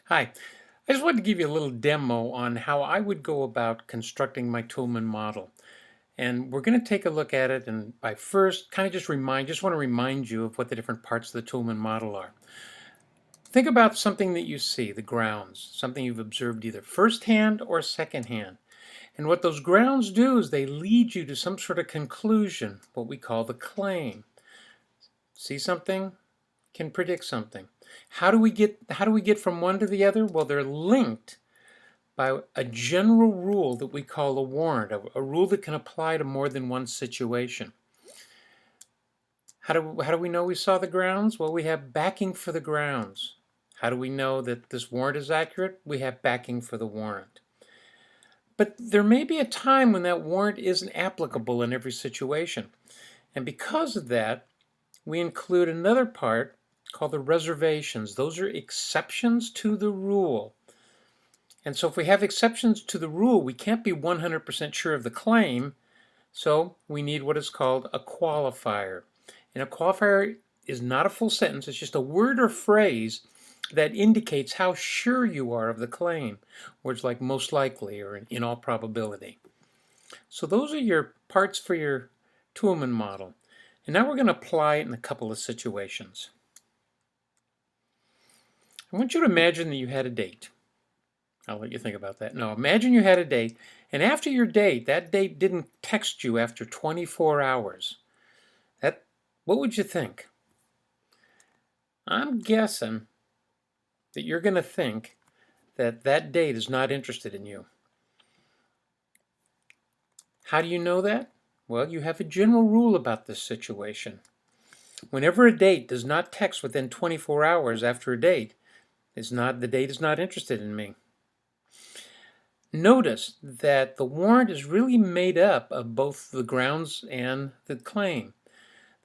Hi, I just wanted to give you a little demo on how I would go about constructing my Toulmin model. And we're going to take a look at it, and I first kind of just want to remind you of what the different parts of the Toulmin model are. Think about something that you see, the grounds, something you've observed either firsthand or secondhand. And what those grounds do is they lead you to some sort of conclusion, what we call the claim. See something? Can predict something. How do we get from one to the other? Well, they're linked by a general rule that we call a warrant, a rule that can apply to more than one situation. How do we know we saw the grounds? Well, we have backing for the grounds. How do we know that this warrant is accurate? We have backing for the warrant. But there may be a time when that warrant isn't applicable in every situation. And because of that, we include another part called the reservations. Those are exceptions to the rule. And so if we have exceptions to the rule, we can't be 100% sure of the claim, so we need what is called a qualifier. And a qualifier is not a full sentence, it's just a word or phrase that indicates how sure you are of the claim. Words like most likely or in all probability. So those are your parts for your Toulmin model. And now we're going to apply it in a couple of situations. I want you to imagine that you had a date. I'll let you think about that. No, imagine you had a date, and after your date, that date didn't text you after 24 hours. What would you think? I'm guessing that you're going to think that that date is not interested in you. How do you know that? Well, you have a general rule about this situation. Whenever a date does not text within 24 hours after a date, the date is not interested in me. Notice that the warrant is really made up of both the grounds and the claim.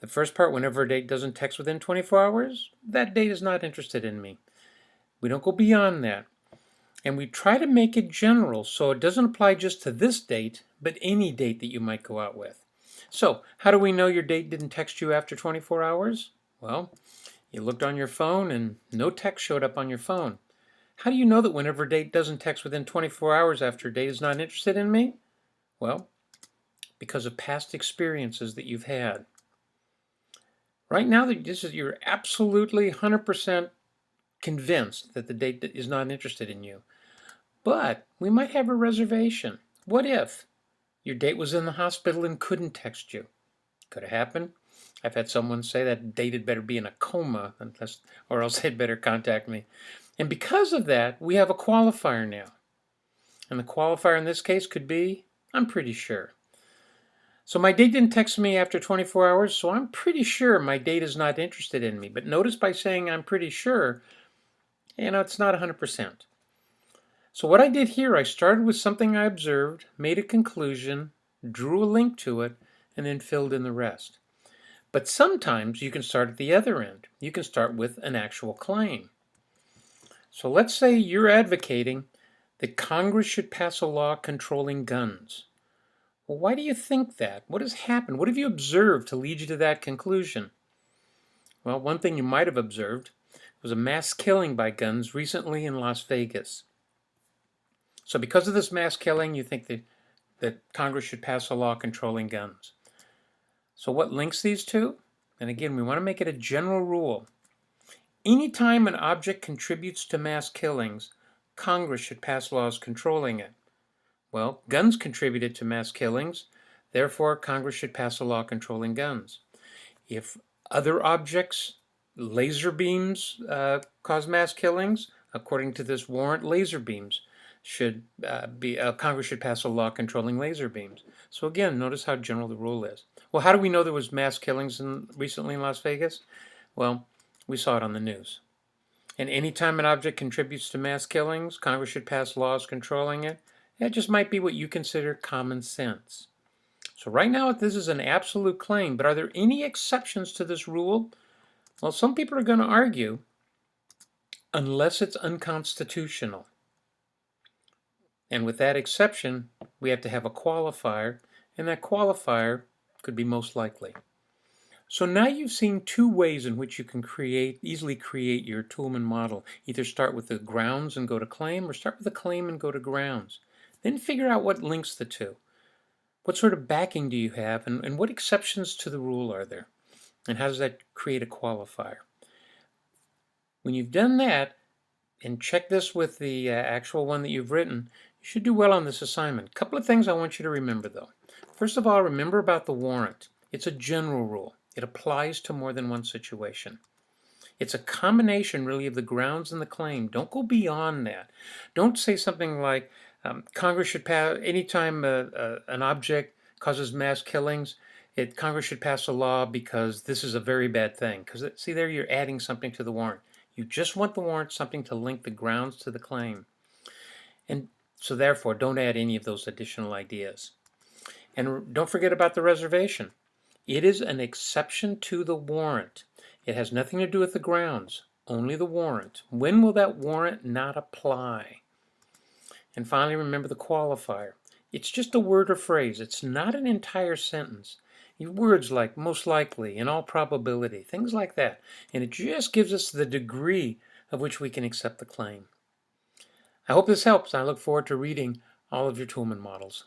The first part, whenever a date doesn't text within 24 hours, that date is not interested in me. We don't go beyond that. And we try to make it general so it doesn't apply just to this date, but any date that you might go out with. So, how do we know your date didn't text you after 24 hours? Well, you looked on your phone and no text showed up on your phone. How do you know that whenever a date doesn't text within 24 hours after a date is not interested in me? Well, because of past experiences that you've had. Right now, you're absolutely 100% convinced that the date is not interested in you. But we might have a reservation. What if your date was in the hospital and couldn't text you? Could have happened. I've had someone say that date had better be in a coma, or else they'd better contact me. And because of that, we have a qualifier now. And the qualifier in this case could be, I'm pretty sure. So my date didn't text me after 24 hours, so I'm pretty sure my date is not interested in me. But notice by saying I'm pretty sure, it's not 100%. So what I did here, I started with something I observed, made a conclusion, drew a link to it, and then filled in the rest. But sometimes you can start at the other end. You can start with an actual claim. So let's say you're advocating that Congress should pass a law controlling guns. Well, why do you think that? What has happened? What have you observed to lead you to that conclusion? Well, one thing you might have observed was a mass killing by guns recently in Las Vegas. So because of this mass killing, you think that Congress should pass a law controlling guns. So what links these two? And again, we want to make it a general rule. Anytime an object contributes to mass killings, Congress should pass laws controlling it. Well, guns contributed to mass killings, therefore Congress should pass a law controlling guns. If other objects, laser beams, cause mass killings, according to this warrant, laser beams Congress should pass a law controlling laser beams. So again, notice how general the rule is. Well, how do we know there was mass killings recently in Las Vegas? Well, we saw it on the news. And anytime an object contributes to mass killings, Congress should pass laws controlling it. That just might be what you consider common sense. So right now, this is an absolute claim, but are there any exceptions to this rule? Well, some people are going to argue, unless it's unconstitutional. And with that exception, we have to have a qualifier, and that qualifier could be most likely. So now you've seen two ways in which you can easily create your Toulmin model. Either start with the grounds and go to claim, or start with the claim and go to grounds. Then figure out what links the two. What sort of backing do you have, and what exceptions to the rule are there? And how does that create a qualifier? When you've done that, and check this with the actual one that you've written, you should do well on this assignment. A couple of things I want you to remember though. First of all, remember about the warrant. It's a general rule. It applies to more than one situation. It's a combination really of the grounds and the claim. Don't go beyond that. Don't say something like Congress should pass, anytime an object causes mass killings, Congress should pass a law because this is a very bad thing. Because see there, you're adding something to the warrant. You just want the warrant something to link the grounds to the claim. And so therefore, don't add any of those additional ideas. And don't forget about the reservation. It is an exception to the warrant. It has nothing to do with the grounds, only the warrant. When will that warrant not apply? And finally, remember the qualifier. It's just a word or phrase. It's not an entire sentence. Words like most likely, in all probability, things like that. And it just gives us the degree of which we can accept the claim. I hope this helps. I look forward to reading all of your Toulmin models.